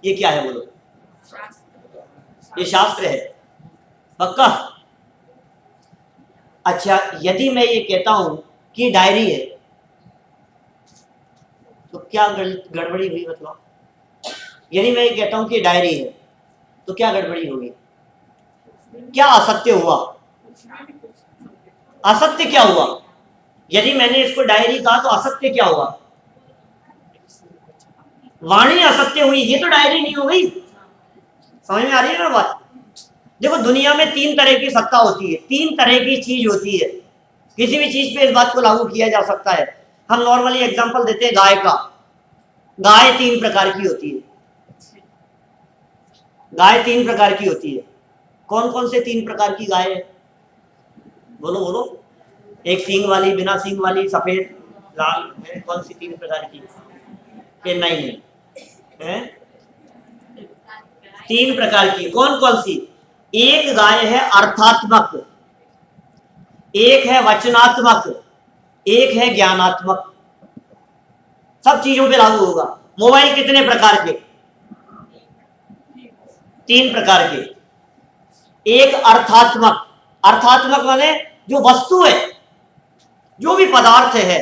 ये क्या है बोलो? ये शास्त्र है, पक्का? अच्छा, यदि मैं ये कहता हूं कि डायरी है तो क्या गड़बड़ी हुई? मतलब यदि मैं ये कहता हूं कि डायरी है तो क्या गड़बड़ी होगी? क्या असत्य हुआ? असत्य क्या हुआ? यदि मैंने इसको डायरी कहा तो असत्य क्या हुआ? वाणी असत्य हुई, ये तो डायरी नहीं हो गई। समझ में आ रही है ना बात? देखो दुनिया में 3 तरह की सत्ता होती है, 3 तरह की चीज होती है। किसी भी चीज पे इस बात को लागू किया जा सकता है। हम नॉर्मली एग्जांपल देते हैं गाय का। गाय 3 प्रकार की होती है। गाय 3 प्रकार की होती है। कौन कौन से 3 प्रकार की गाय है? बोलो बोलो। एक सींग वाली, बिना सींग वाली, सफेद, लाल है। कौन सी 3 प्रकार की? नहीं नहीं है, 3 प्रकार की। कौन कौन सी? एक गाय है अर्थात्मक, एक है वचनात्मक, एक है ज्ञानात्मक। सब चीजों पे लागू होगा। मोबाइल कितने प्रकार के? 3 प्रकार के। एक अर्थात्मक, अर्थात्मक माने जो वस्तु है, जो भी पदार्थ है,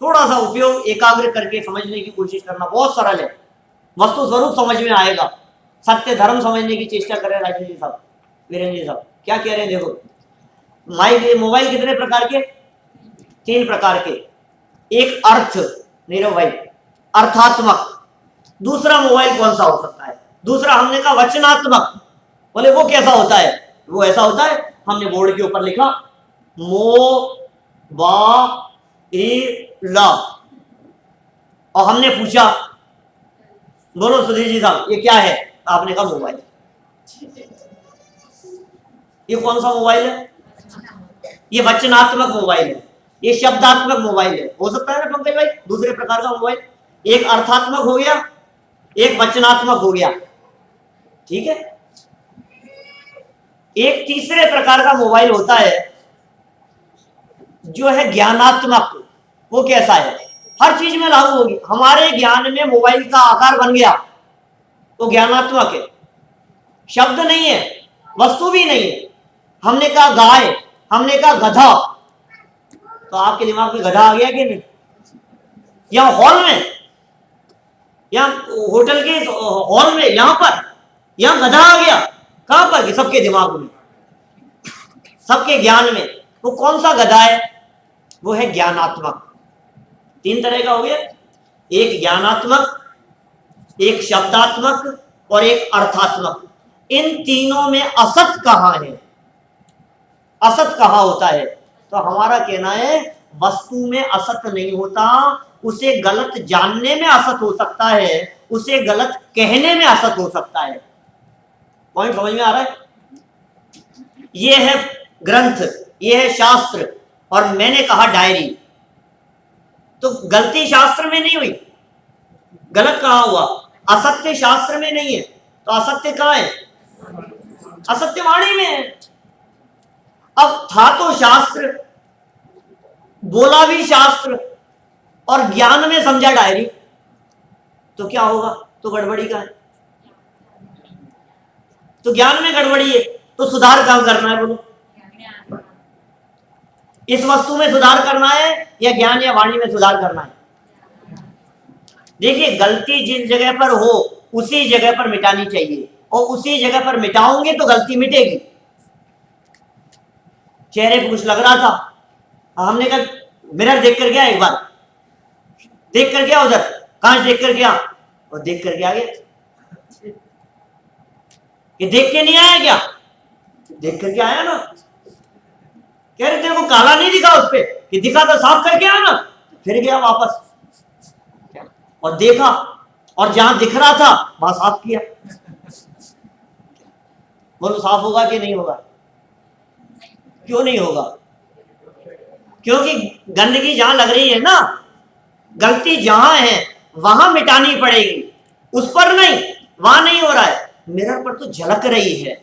थोड़ा सा उपयोग एकाग्र करके समझने की कोशिश करना, बहुत सरल है। वस्तु स्वरूप समझ में आएगा। सत्य धर्म समझने की चेष्टा करें राजेंद्र जी साहब, वीरेंद्र जी साहब, क्या कह रहे हैं? देखो मोबाइल कितने प्रकार के? 3 प्रकार के। एक अर्थ, नीरव भाई, अर्थात्मक। दूसरा मोबाइल कौन सा हो सकता है? दूसरा हमने कहा वचनात्मक। बोले वो कैसा होता है? वो ऐसा होता है, हमने बोर्ड के ऊपर लिखा मो बा ई ला, और हमने पूछा बोलो सुधीर जी साहब ये क्या है? आपने कहा मोबाइल। ये कौन सा मोबाइल है? ये वचनात्मक मोबाइल है, ये शब्दात्मक मोबाइल है। हो सकता है ना पंकज भाई? दूसरे प्रकार का मोबाइल, एक अर्थात्मक हो गया, एक वचनात्मक हो गया, ठीक है। एक तीसरे प्रकार का मोबाइल होता है जो है ज्ञानात्मक। वो कैसा है? हर चीज में लागू होगी। हमारे ज्ञान में मोबाइल का आकार बन गया तो ज्ञानात्मक है। शब्द नहीं है, वस्तु भी नहीं है। हमने कहा गाय, हमने कहा गधा, तो आपके दिमाग में गधा आ गया कि नहीं? या हॉल में, या होटल के हॉल में, यहां पर यहां गधा आ गया। कहां पर? सबके दिमाग में, सबके ज्ञान में। वो कौन सा गधा है? वो है ज्ञानात्मक। 3 तरह का हो गया, एक ज्ञानात्मक, एक शब्दात्मक और एक अर्थात्मक। इन तीनों में असत कहां है? असत कहां होता है? तो हमारा कहना है वस्तु में असत नहीं होता, उसे गलत जानने में असत हो सकता है, उसे गलत कहने में असत हो सकता है। पॉइंट समझ में आ रहा है? ये है ग्रंथ, ये है शास्त्र, और मैंने कहा डायरी। तो गलती शास्त्र में नहीं हुई, गलत कहां हुआ? असत्य शास्त्र में नहीं है, तो असत्य कहां है? असत्य वाणी में है। अब था तो शास्त्र, बोला भी शास्त्र, और ज्ञान में समझा डायरी, तो क्या होगा? तो गड़बड़ी का है, तो ज्ञान में गड़बड़ी है, तो सुधार कहां करना है बोलो? इस वस्तु में सुधार करना है या ज्ञान या वाणी में सुधार करना है? देखिए, गलती जिस जगह पर हो उसी जगह पर मिटानी चाहिए, और उसी जगह पर मिटाओगे तो गलती मिटेगी। चेहरे पे कुछ लग रहा था, हमने कहा मिरर देख कर गया, एक बार देख कर गया, उधर कांच देख कर गया और देख कर गया गया। ये देख के नहीं आया क्या? देख करके आया ना। कह रहे तेरे को काला नहीं दिखा उस पे? कि दिखा तो साफ करके आया ना। फिर गया वापस और देखा, और जहां दिख रहा था वहां साफ किया। बोलो साफ होगा कि नहीं होगा? क्यों नहीं होगा? क्योंकि गंदगी जहां लग रही है ना, गलती जहां है वहां मिटानी पड़ेगी, उस पर नहीं, वहां नहीं हो रहा है, मिरर पर तो झलक रही है।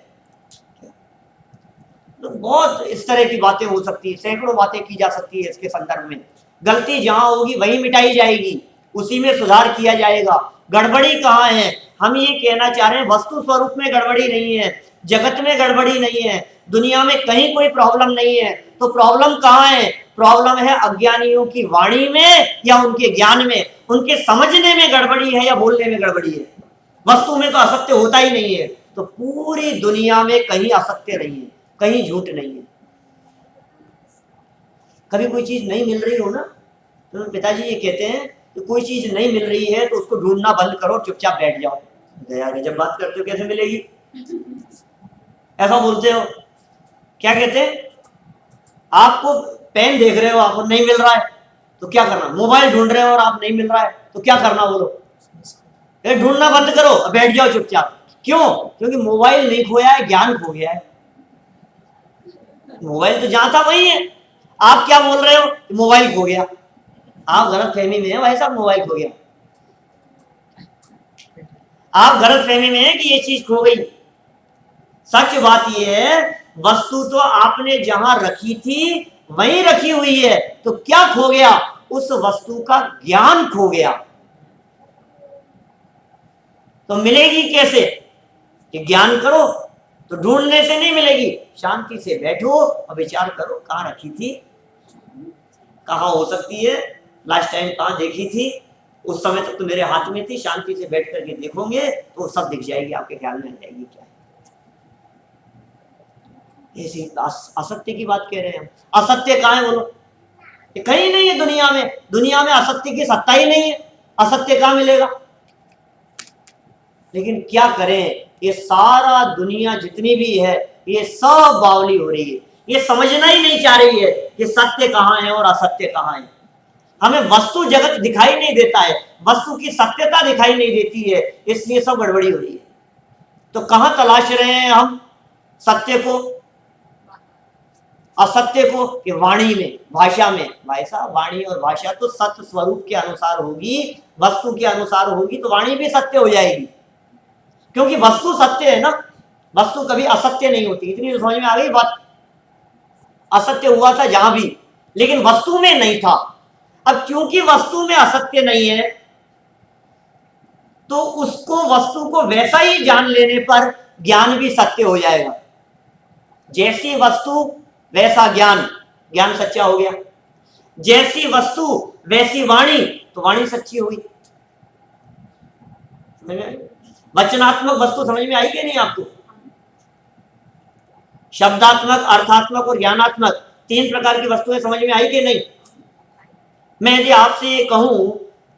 तो बहुत इस तरह की बातें हो सकती है, सैकड़ों बातें की जा सकती है इसके संदर्भ में। गलती जहां होगी वहीं मिटाई जाएगी, उसी में सुधार किया जाएगा। गड़बड़ी कहाँ है? हम ये कहना चाह रहे हैं वस्तु स्वरूप में गड़बड़ी नहीं है, जगत में गड़बड़ी नहीं है, दुनिया में कहीं कोई प्रॉब्लम नहीं है। तो प्रॉब्लम कहाँ है? प्रॉब्लम है अज्ञानियों की वाणी में या उनके ज्ञान में, उनके समझने में गड़बड़ी है या बोलने में गड़बड़ी है। वस्तु में तो असत्य होता ही नहीं है, तो पूरी दुनिया में कहीं असत्य नहीं है, कहीं झूठ नहीं है। कभी कोई चीज नहीं मिल रही हो ना, तो पिताजी ये कहते हैं कि कोई चीज नहीं मिल रही है तो उसको ढूंढना बंद करो, चुपचाप बैठ जाओ। गया जब बात करते हो, कैसे मिलेगी? ऐसा बोलते हो। क्या कहते हैं? आपको पेन देख रहे हो, आपको नहीं मिल रहा है तो क्या करना? मोबाइल ढूंढ रहे हो और आप नहीं मिल रहा है तो क्या करना? बोलो ढूंढना बंद करो, बैठ जाओ चुपचाप। क्यों? क्योंकि मोबाइल नहीं खोया है, ज्ञान खो गया है। मोबाइल तो जहां था वही है। आप क्या बोल रहे हो? मोबाइल खो गया। आप गलत फहमी में है भाई साहब, मोबाइल खो गया। आप गलत फहमी में है कि ये चीज खो गई। सच बात ये है, वस्तु तो आपने जहां रखी थी वहीं रखी हुई है, तो क्या खो गया? उस वस्तु का ज्ञान खो गया। तो मिलेगी कैसे? कि ज्ञान करो, तो ढूंढने से नहीं मिलेगी। शांति से बैठो और विचार करो, कहां रखी थी, कहां हो सकती है, लास्ट टाइम कहां देखी थी, उस समय तक तो मेरे हाथ में थी। शांति से बैठ करके देखोगे तो सब दिख जाएगी, आपके ख्याल में आ जाएगी क्या है। ऐसी असत्य की बात कह रहे हैं हम। असत्य कहां है बोलो? कहीं नहीं है दुनिया में। दुनिया में असत्य की सत्ता ही नहीं है, असत्य कहां मिलेगा? लेकिन क्या करें, ये सारा दुनिया जितनी भी है ये सब बावली हो रही है, ये समझना ही नहीं चाह रही है कि सत्य कहां है और असत्य कहां है। हमें वस्तु जगत दिखाई नहीं देता है, वस्तु की सत्यता दिखाई नहीं देती है, इसलिए सब गड़बड़ी हो रही है। तो कहां तलाश रहे हैं हम सत्य को, असत्य को? कि वाणी में, भाषा में। भाई साहब, वाणी और भाषा तो सत्य स्वरूप के अनुसार होगी, वस्तु के अनुसार होगी तो वाणी भी सत्य हो जाएगी, क्योंकि वस्तु सत्य है ना, वस्तु कभी असत्य नहीं होती। इतनी तो समझ में आ गई बात। असत्य हुआ था जहां भी, लेकिन वस्तु में नहीं था। अब क्योंकि वस्तु में असत्य नहीं है, तो उसको, वस्तु को वैसा ही जान लेने पर ज्ञान भी सत्य हो जाएगा। जैसी वस्तु वैसा ज्ञान, ज्ञान सच्चा हो गया। जैसी वस्तु वैसी वाणी, तो वाणी सच्ची हुई। वचनात्मक वस्तु समझ में आई कि नहीं आपको? शब्दात्मक, अर्थात्मक और ज्ञानात्मक, तीन प्रकार की वस्तुएं समझ में आई कि नहीं? मैं यदि आपसे ये कहूं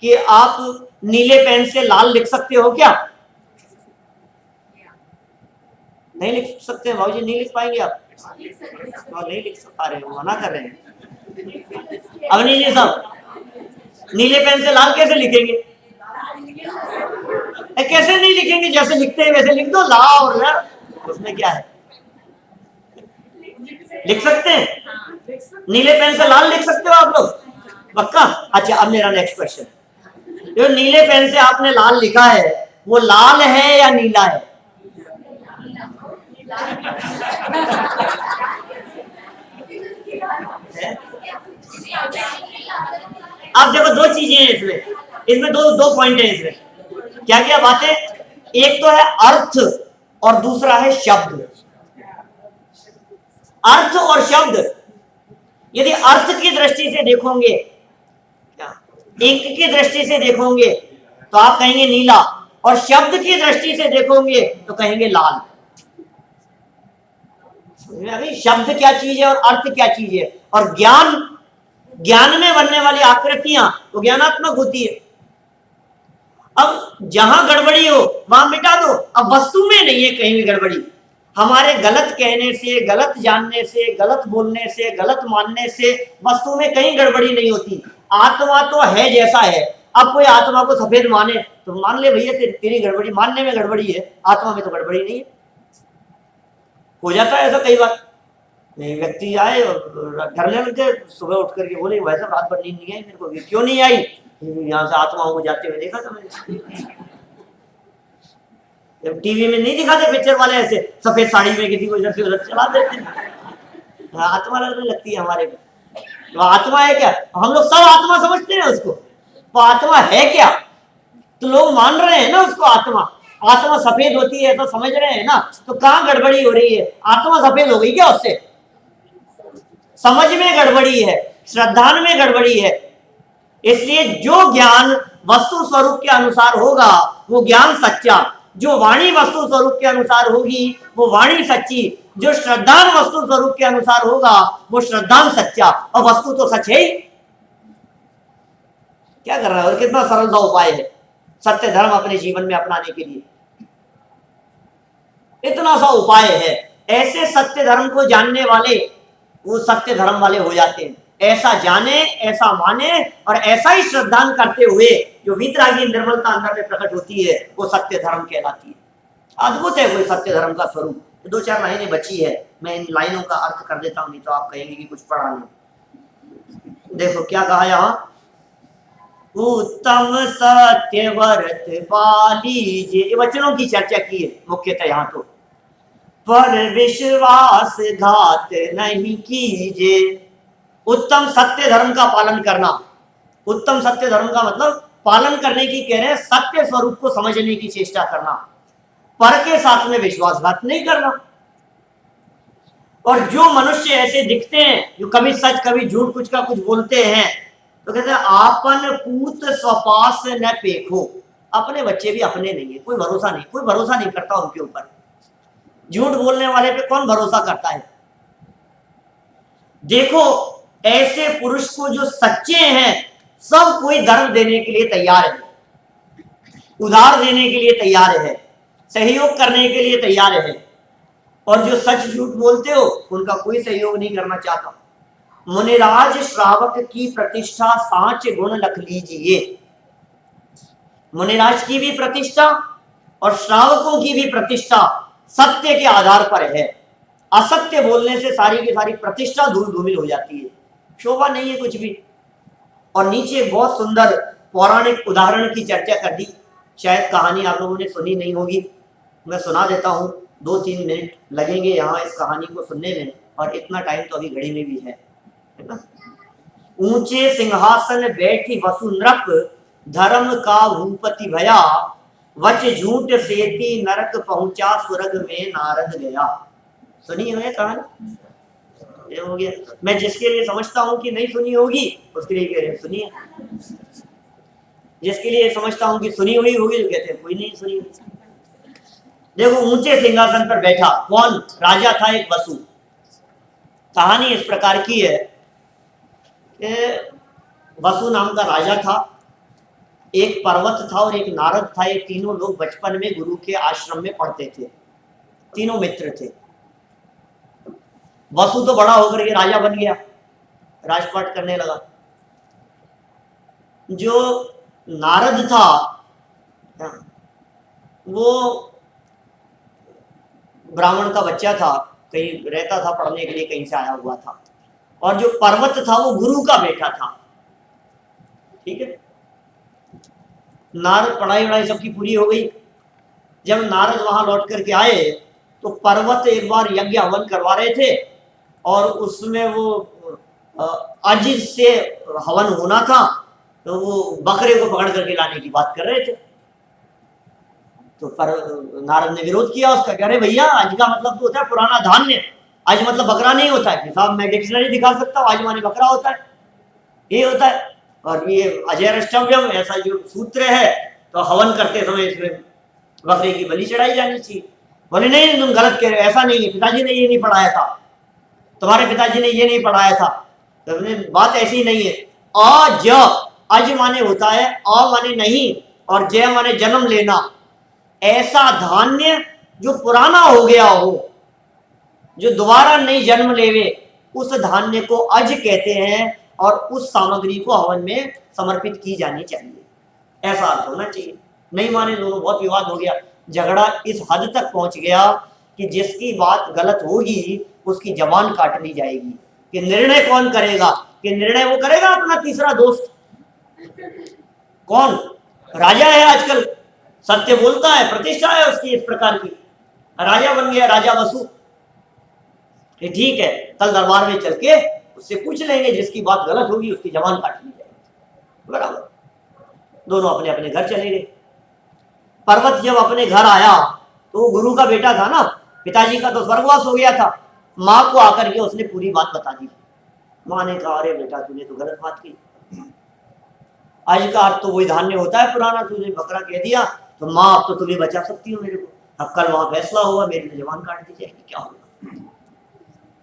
कि आप नीले पेन से लाल लिख सकते हो क्या? नहीं लिख सकते भाजी, नहीं लिख पाएंगे आप? नहीं लिख पा रहे हो, मना कर रहे हैं। अवनी जी साहब, नीले पेन से लाल कैसे लिखेंगे? कैसे नहीं लिखेंगे? जैसे लिखते हैं वैसे लिख दो, ला और ला, उसमें क्या है? लिख सकते हैं। नीले पेन से लाल लिख सकते हो आप लोग? पक्का? अच्छा, अब मेरा नेक्स्ट क्वेश्चन, जो नीले पेन से आपने लाल लिखा है वो लाल है या नीला है? अब देखो दो चीजें हैं इसमें दो पॉइंट है इसमें। क्या क्या बातें? एक तो है अर्थ और दूसरा है शब्द। अर्थ और शब्द, यदि अर्थ की दृष्टि से देखोगे, एक की दृष्टि से देखोगे तो आप कहेंगे नीला, और शब्द की दृष्टि से देखोगे तो कहेंगे लाल। शब्द क्या चीज है और अर्थ क्या चीज है। और ज्ञान में बनने वाली आकृतियां वो ज्ञानात्मक होती है। अब जहां गड़बड़ी हो वहां मिटा दो। अब वस्तु में नहीं है कहीं भी गड़बड़ी। हमारे गलत कहने से, गलत जानने से, गलत बोलने से, गलत मानने से वस्तु में कहीं गड़बड़ी नहीं होती। आत्मा तो है जैसा है। अब कोई आत्मा को सफेद माने तो मान ले भैया तेरी गड़बड़ी, मानने में गड़बड़ी है, आत्मा में तो गड़बड़ी नहीं है। हो जाता है ऐसा कई बार। व्यक्ति आए और डरने लग गए, सुबह उठ करके बोले वैसा रात भर नींद नहीं आई मेरे को। क्यों नहीं आई? यहाँ से आत्माओं को जाते हुए देखा था मैंने। जब टीवी में नहीं दिखाते पिक्चर वाले ऐसे सफेद साड़ी में किसी को इधर से उधर चला देते हैं। आत्मा लगने लगती है हमारे को। तो आत्मा है क्या? हम लोग सब आत्मा समझते हैं उसको। तो आत्मा है क्या? तो लोग मान रहे हैं ना उसको आत्मा। आत्मा सफेद होती है ऐसा समझ रहे हैं ना, तो कहाँ गड़बड़ी हो रही है? आत्मा सफेद हो गई क्या उससे? समझ में गड़बड़ी है, श्रद्धा में गड़बड़ी है। इसलिए जो ज्ञान वस्तु स्वरूप के अनुसार होगा वो ज्ञान सच्चा, जो वाणी वस्तु स्वरूप के अनुसार होगी वो वाणी सच्ची, जो श्रद्धान वस्तु स्वरूप के अनुसार होगा वो श्रद्धान सच्चा। और वस्तु तो सच है ही। क्या कर रहा है? और कितना सरल सा उपाय है सत्य धर्म अपने जीवन में अपनाने के लिए। इतना सा उपाय है। ऐसे सत्य धर्म को जानने वाले वो सत्य धर्म वाले हो जाते हैं। ऐसा जाने, ऐसा माने और ऐसा ही श्रद्धान करते हुए जो वीतरागी निर्मलता अंदर में प्रकट होती है वो सत्य धर्म कहलाती है। अद्भुत है कोई सत्य धर्म का स्वरूप। 2-4 लाइनें बची है, मैं इन लाइनों का अर्थ कर देता हूं, नहीं तो आप कहेंगे कि कुछ पढ़ा नहीं। देखो क्या कहा यहाँ, उत्तम सत्य व्रत पालीजिए। ये वचनों की चर्चा की है मुख्यतः यहाँ तो। पर विश्वास घात नहीं कीजिए। उत्तम सत्य धर्म का पालन करना। उत्तम सत्य धर्म का मतलब पालन करने की कह रहे हैं, सत्य स्वरूप को समझने की चेष्टा करना, पर के साथ में विश्वासघात नहीं करना। और जो मनुष्य ऐसे दिखते हैं जो कभी सच कभी झूठ कुछ का कुछ बोलते हैं, तो कहते हैं आपन पूत स्वपास न पेखो। अपने बच्चे भी अपने नहीं है, कोई भरोसा नहीं करता उनके ऊपर। झूठ बोलने वाले पे कौन भरोसा करता है? देखो ऐसे पुरुष को जो सच्चे हैं सब कोई धर्म देने के लिए तैयार है, उधार देने के लिए तैयार है, सहयोग करने के लिए तैयार है। और जो सच झूठ बोलते हो उनका कोई सहयोग नहीं करना चाहता। मुनिराज श्रावक की प्रतिष्ठा सांच गुण लख लीजिए। मुनिराज की भी प्रतिष्ठा और श्रावकों की भी प्रतिष्ठा सत्य के आधार पर है। असत्य बोलने से सारी की सारी प्रतिष्ठा धूल धूमिल हो जाती है, शोभा नहीं है कुछ भी। और नीचे बहुत सुंदर पौराणिक उदाहरण की चर्चा कर दी। शायद कहानी आप लोगों ने सुनी नहीं होगी, मैं सुना देता हूँ। 2-3 मिनट लगेंगे यहाँ इस कहानी को सुनने में, और इतना टाइम तो अभी घड़ी में भी है ना। ऊंचे सिंहासन बैठी वसु नृप, धर्म का भूपति भया, वच झूठ सेती नरक पहुंचा, स्वर्ग में नारद गया। सुनी है कहानी? ये हो गया। मैं जिसके लिए समझता हूं कि नहीं सुनी होगी उसके लिए कह रहे हैं सुनिए, जिसके लिए समझता हूं कि सुनी हुई होगी तो कहते हैं कोई नहीं सुनी। देखो ऊंचे सिंहासन पर बैठा कौन? राजा था एक वसु। कहानी इस प्रकार की है कि वसु नाम का राजा था, एक पर्वत था और एक नारद था। ये तीनों लोग बचपन में गुरु के आश्रम में पढ़ते थे, तीनों मित्र थे। वसु तो बड़ा होकर के राजा बन गया, राजपाट करने लगा। जो नारद था वो ब्राह्मण का बच्चा था, कहीं रहता था पढ़ने के लिए, कहीं से आया हुआ था। और जो पर्वत था वो गुरु का बेटा था। ठीक है, नारद पढ़ाई वढ़ाई सबकी पूरी हो गई। जब नारद वहां लौट करके आए तो पर्वत एक बार यज्ञ हवन करवा रहे थे, और उसमें वो अजित से हवन होना था। तो वो बकरे को पकड़ करके लाने की बात कर रहे थे। तो पर नारद ने विरोध किया उसका, कह रहे भैया आज का मतलब तो होता है पुराना धान्य, आज मतलब बकरा नहीं होता है। साहब मैं डिक्शनरी दिखा सकता हूँ, आज माने बकरा होता है, ये होता है। और ये अजयरष्टव्यम ऐसा जो सूत्र है, तो हवन करते समय इसमें बकरे की बलि चढ़ाई जानी चाहिए। बोले नहीं तुम गलत कह रहे हो, ऐसा नहीं है, पिताजी ने ये नहीं पढ़ाया था, तुम्हारे पिताजी ने ये नहीं पढ़ाया था। तो बात ऐसी नहीं है। अज, अज माने होता है, अ माने नहीं, और जय माने जन्म लेना। ऐसा धान्य जो पुराना हो गया हो, जो दोबारा नहीं जन्म लेवे, उस धान्य को अज कहते हैं, और उस सामग्री को हवन में समर्पित की जानी चाहिए, ऐसा अर्थ होना चाहिए। नहीं माने दोनों, बहुत विवाद हो गया, झगड़ा इस हद तक पहुंच गया कि जिसकी बात गलत होगी उसकी जबान काट ली जाएगी। कि निर्णय कौन करेगा? कि निर्णय वो करेगा अपना तीसरा दोस्त। कौन? राजा है आजकल, सत्य बोलता है, प्रतिष्ठा है उसकी इस प्रकार की, राजा बन गया, राजा वसु। ठीक है, कल दरबार में चल के उससे पूछ लेंगे, जिसकी बात गलत होगी उसकी जबान काट ली जाएगी। बराबर। दोनों अपने अपने घर चले गए। पर्वत जब अपने घर आया तो वो गुरु का बेटा था ना, पिताजी का तो स्वर्गवास हो गया था। माँ को आकर के उसने पूरी बात बता दी। माँ ने कहा अरे बेटा तूने तो गलत बात की, आज का अर्थ तो वही धान्य होता है पुराना, तूने बकरा कह दिया, तो माँ अब तो तुम्हें बचा सकती हो मेरे को, अब कल वहां फैसला होगा, मेरी तो जबान काट दी जाएगी, क्या होगा,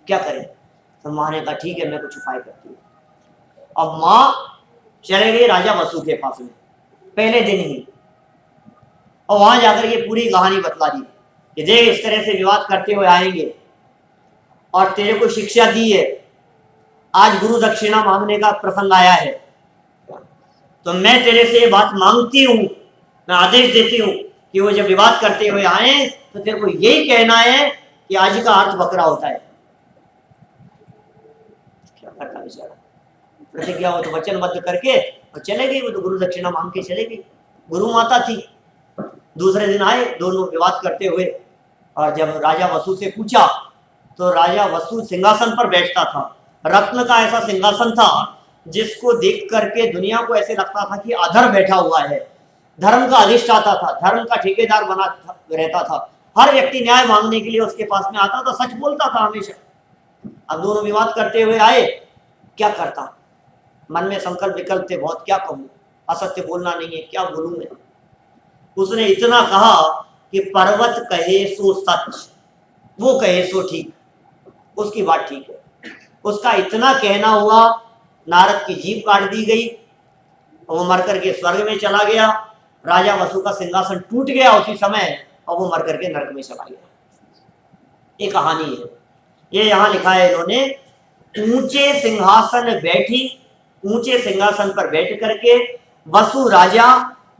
क्या करें? तो माँ ने कहा ठीक है मैं कुछ उपाय करती हूँ। अब माँ चले गई राजा वसु के पास में पहले दिन ही, और वहां जाकर ये पूरी कहानी बतला दी कि देख इस तरह से विवाद करते हुए आएंगे, और तेरे को शिक्षा दी है, आज गुरु दक्षिणा मांगने का प्रसंग आया है, तो मैं तेरे से ये बात मांगती हूँ, मैं आदेश देती हूँ कि वो जब विवाद करते हुए आए तो तेरे को यही कहना है कि आज का अर्थ बकरा होता है। क्या करता बेचारा, प्रतिज्ञा वो तो वचनबद्ध करके और चले गई, वो तो गुरु दक्षिणा मांग के चले गई, गुरु माता थी। दूसरे दिन आए दोनों विवाद करते हुए, और जब राजा वसु से पूछा तो राजा वसु सिंहासन पर बैठता था, रत्न का ऐसा सिंहासन था जिसको देख करके दुनिया को ऐसे लगता था कि अधर बैठा हुआ है, धर्म का अधिष्ठाता था, धर्म का ठेकेदार बना रहता था, हर व्यक्ति न्याय मांगने के लिए उसके पास में आता था, सच बोलता था हमेशा। अब दोनों विवाद करते हुए आए, क्या करता, मन में संकल्प विकल्प थे बहुत, क्या कहूं, असत्य बोलना नहीं है, क्या बोलूं मैं। उसने इतना कहा कि पर्वत कहे सो सच, वो कहे सो ठीक, उसकी बात ठीक है। उसका इतना कहना हुआ, नारद की जीभ काट दी गई, वो मर करके स्वर्ग में चला गया, राजा वसु का सिंहासन टूट गया उसी समय, और वो मर करके नरक में चला गया। ये कहानी है, ये यहाँ लिखा है इन्होंने, ऊंचे सिंहासन बैठी, ऊंचे सिंहासन पर बैठ करके वसु राजा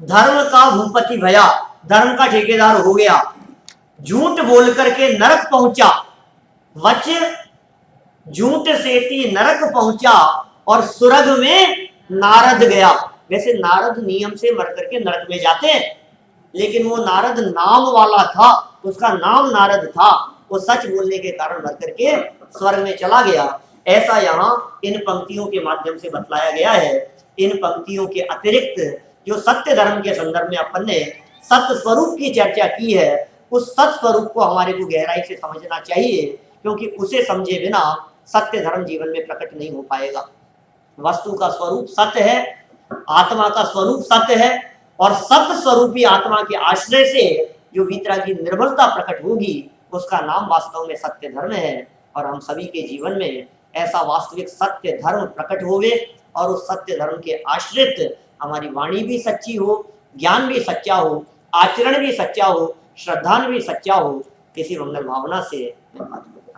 धर्म का भूपति भया, धर्म का ठेकेदार हो गया, झूठ बोल करके नरक पहुंचा, वच झूठ सेती नरक पहुंचा, और स्वर्ग में नारद गया। वैसे नारद नियम से मर करके नरक में जाते हैं, लेकिन वो नारद नाम वाला था, उसका नाम नारद था, वो सच बोलने के कारण मर करके स्वर्ग में चला गया। ऐसा यहाँ इन पंक्तियों के माध्यम से बतलाया गया है। इन पंक्तियों के अतिरिक्त जो सत्य धर्म के संदर्भ में अपन ने सत्य स्वरूप की चर्चा की है, उस सत्य स्वरूप को हमारे को गहराई से समझना चाहिए, क्योंकि उसे समझे बिना सत्य धर्म जीवन में प्रकट नहीं हो पाएगा। वस्तु का स्वरूप सत्य है, आत्मा का स्वरूप सत्य है, और सत्य स्वरूपी आत्मा के आश्रय से जो भीतर की निर्मलता प्रकट होगी, उसका नाम वास्तव में सत्य धर्म है। और हम सभी के जीवन में ऐसा वास्तविक सत्य धर्म प्रकट होवे, और उस सत्य धर्म के आश्रित हमारी वाणी भी सच्ची हो, ज्ञान भी सच्चा हो, आचरण भी सच्चा हो, श्रद्धान भी सच्चा हो। किसी मंगल भावना से मैं बात करूँ।